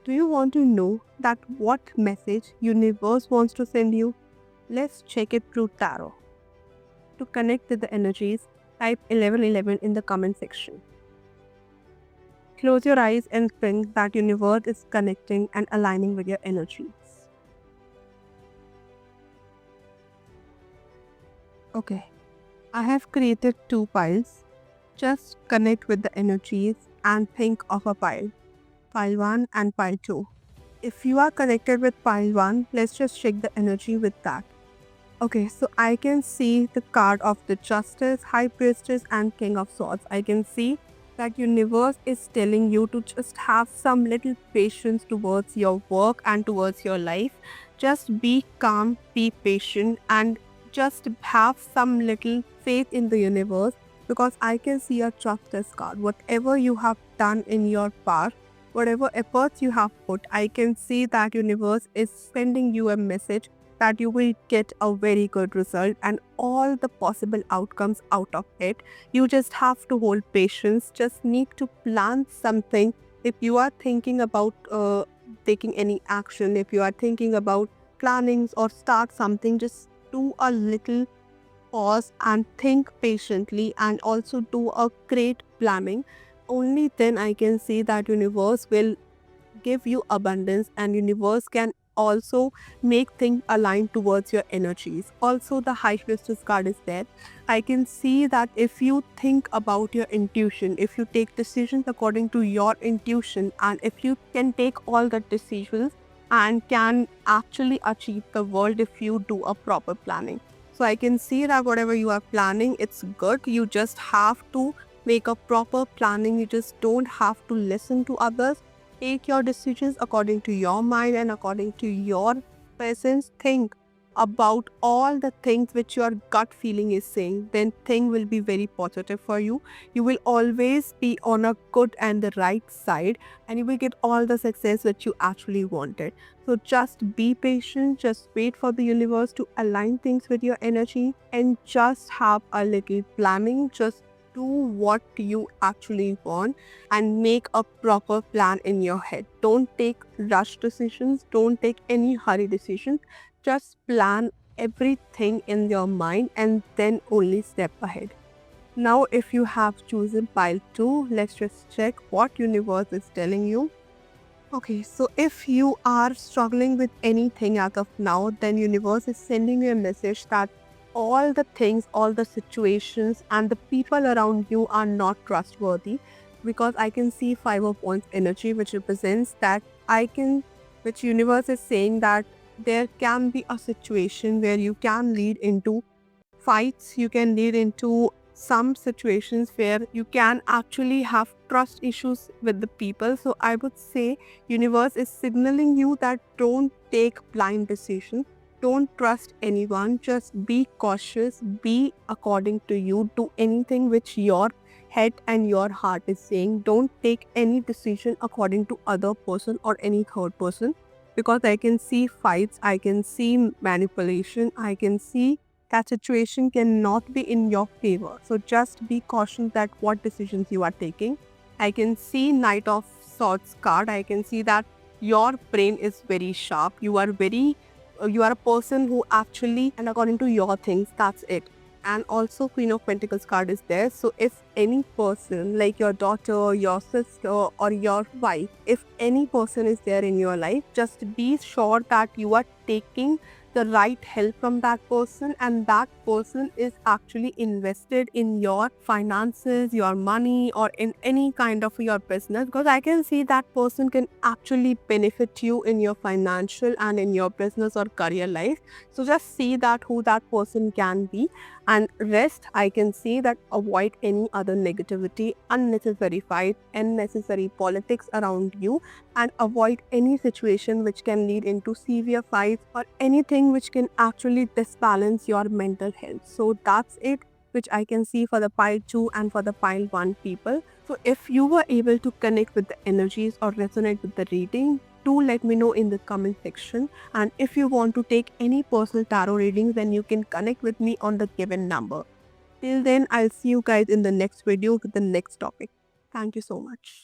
Do you want to know that what message universe wants to send you? Let's check it through tarot. To connect with the energies, type 1111 in the comment section. Close your eyes and think that universe is connecting and aligning with your energies. Okay, I have created two piles. Just connect with the energies and think of a pile. Pile 1 and pile 2. If you are connected with pile 1, let's just check the energy with that. Okay, so I can see the card of the Justice, High Priestess and King of Swords. I can see that universe is telling you to just have some little patience towards your work and towards your life. Just be calm, be patient and just have some little faith in the universe, because I can see a Justice card. Whatever you have done in your past, whatever efforts you have put, I can see that universe is sending you a message that you will get a very good result and all the possible outcomes out of it. You just have to hold patience, just need to plan something. If you are thinking about taking any action, if you are thinking about plannings or start something, just do a little pause and think patiently and also do a great planning. Only then I can see that universe will give you abundance and universe can also make things align towards your energies. Also the High Priestess card is there. I can see that if you think about your intuition, if you take decisions according to your intuition, and if you can take all the decisions and can actually achieve the world if you do a proper planning. So I can see that whatever you are planning, it's good. You just have to make a proper planning. You just don't have to listen to others. Take your decisions according to your mind and according to your presence. Think about all the things which your gut feeling is saying. Then thing will be very positive for you. You will always be on a good and the right side, and you will get all the success that you actually wanted. So just be patient, just wait for the universe to align things with your energy and just have a little planning. Just do what you actually want and make a proper plan in your head. Don't take rush decisions, don't take any hurry decisions. Just plan everything in your mind and then only step ahead. Now, if you have chosen pile 2, let's just check what universe is telling you. Okay, so if you are struggling with anything as of now, then universe is sending you a message that all the things, all the situations and the people around you are not trustworthy, because I can see 5 of Wands energy, which represents that which universe is saying that there can be a situation where you can lead into fights, you can lead into some situations where you can actually have trust issues with the people. So I would say universe is signaling you that don't take blind decisions, don't trust anyone, just be cautious, be according to you, do anything which your head and your heart is saying. Don't take any decision according to other person or any third person, because I can see fights, I can see manipulation, I can see that situation cannot be in your favor. So just be cautious that what decisions you are taking. I can see Knight of Swords card. I can see that your brain is very sharp. You are a person who actually, and according to your things, that's it. And also Queen of Pentacles card is there. So if any person like your daughter, your sister or your wife, if any person is there in your life, just be sure that you are taking the right help from that person, and that person is actually invested in your finances, your money or in any kind of your business, because I can see that person can actually benefit you in your financial and in your business or career life. So just see that who that person can be, and rest I can see that avoid any other negativity, unnecessary fight, unnecessary politics around you, and avoid any situation which can lead into severe fights or anything which can actually disbalance your mental health. So that's it, which I can see for the pile 2 and for the pile 1 people. So if you were able to connect with the energies or resonate with the reading, do let me know in the comment section. And if you want to take any personal tarot readings, then you can connect with me on the given number. Till then, I'll see you guys in the next video with the next topic. Thank you so much.